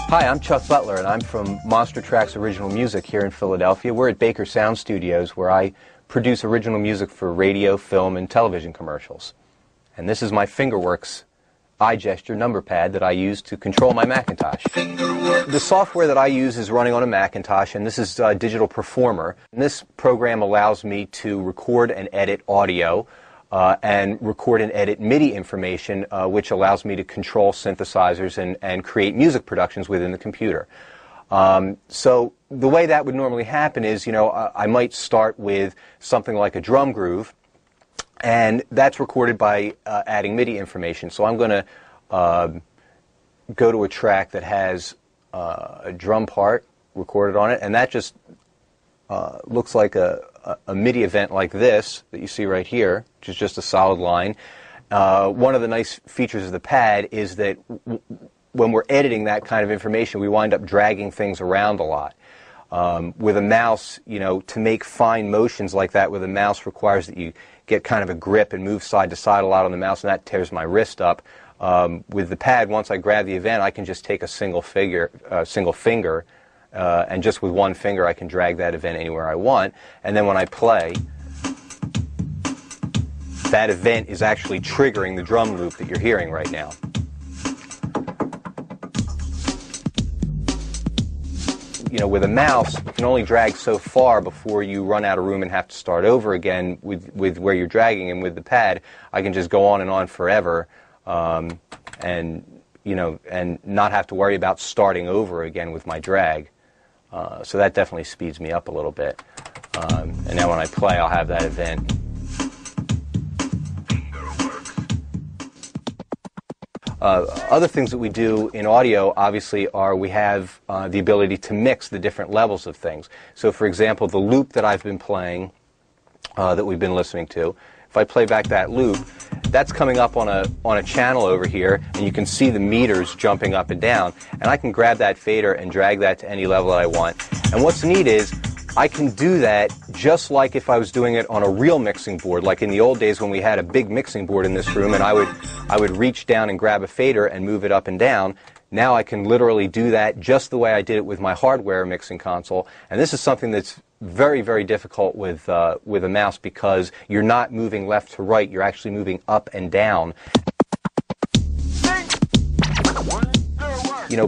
Hi, I'm Chuck Butler, and I'm from Monster Tracks Original Music here in Philadelphia. We're at Baker Sound Studios, where I produce original music for radio, film, and television commercials. And this is my Fingerworks eye gesture number pad that I use to control my Macintosh. The software that I use is running on a Macintosh, and this is Digital Performer. And this program allows me to record and edit audio and record and edit MIDI information, which allows me to control synthesizers and create music productions within the computer. So the way that would normally happen is, I might start with something like a drum groove, and that's recorded by adding MIDI information. So I'm going to go to a track that has a drum part recorded on it, and that just looks like a MIDI event like this that you see right here, which is just a solid line. One of the nice features of the pad is that when we're editing that kind of information, we wind up dragging things around a lot. With a mouse, to make fine motions like that with a mouse requires that you get kind of a grip and move side to side a lot on the mouse, and that tears my wrist up. With the pad, once I grab the event, I can just take a single finger, and just with one finger I can drag that event anywhere I want. And then when I play, that event is actually triggering the drum loop that you're hearing right now. With a mouse, you can only drag so far before you run out of room and have to start over again with where you're dragging. And with the pad, I can just go on and on forever, and not have to worry about starting over again with my drag. So that definitely speeds me up a little bit. And now when I play, I'll have that event. Other things that we do in audio, obviously, are we have the ability to mix the different levels of things. So, for example, the loop that I've been playing, that we've been listening to, if I play back that loop, that's coming up on a channel over here, and you can see the meters jumping up and down. And I can grab that fader and drag that to any level that I want. And what's neat is I can do that just like if I was doing it on a real mixing board, like in the old days when we had a big mixing board in this room, and I would reach down and grab a fader and move it up and down. Now I can literally do that just the way I did it with my hardware mixing console. And this is something that's very, very difficult with a mouse, because you're not moving left to right, you're actually moving up and down.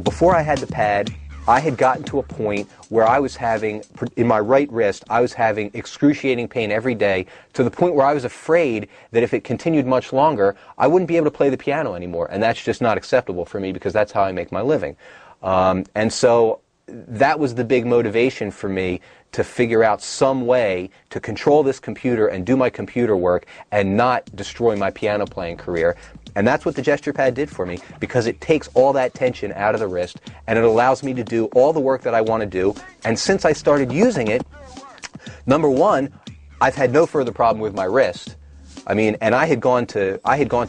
Before I had the pad, I had gotten to a point where I was having, in my right wrist, I was having excruciating pain every day, to the point where I was afraid that if it continued much longer, I wouldn't be able to play the piano anymore. And that's just not acceptable for me, because that's how I make my living. And so that was the big motivation for me, to figure out some way to control this computer and do my computer work and not destroy my piano playing career. And that's what the gesture pad did for me, because it takes all that tension out of the wrist and it allows me to do all the work that I want to do. And since I started using it, number one, I've had no further problem with my wrist. And I had gone to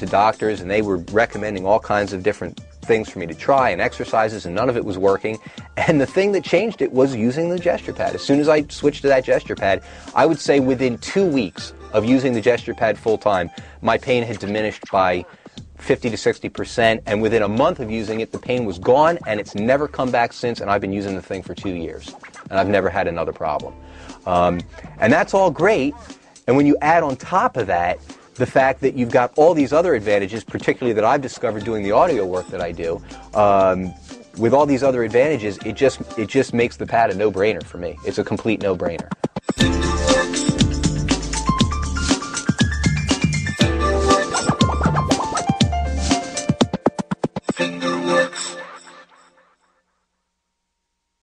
doctors, and they were recommending all kinds of different things for me to try and exercises, and none of it was working. And the thing that changed it was using the gesture pad. As soon as I switched to that gesture pad, I would say within 2 weeks of using the gesture pad full time, my pain had diminished by 50 to 60%, and within a month of using it, the pain was gone, and it's never come back since, and I've been using the thing for 2 years, and I've never had another problem. And that's all great, and when you add on top of that the fact that you've got all these other advantages, particularly that I've discovered doing the audio work that I do, with all these other advantages, it just makes the pad a no-brainer for me. It's a complete no-brainer.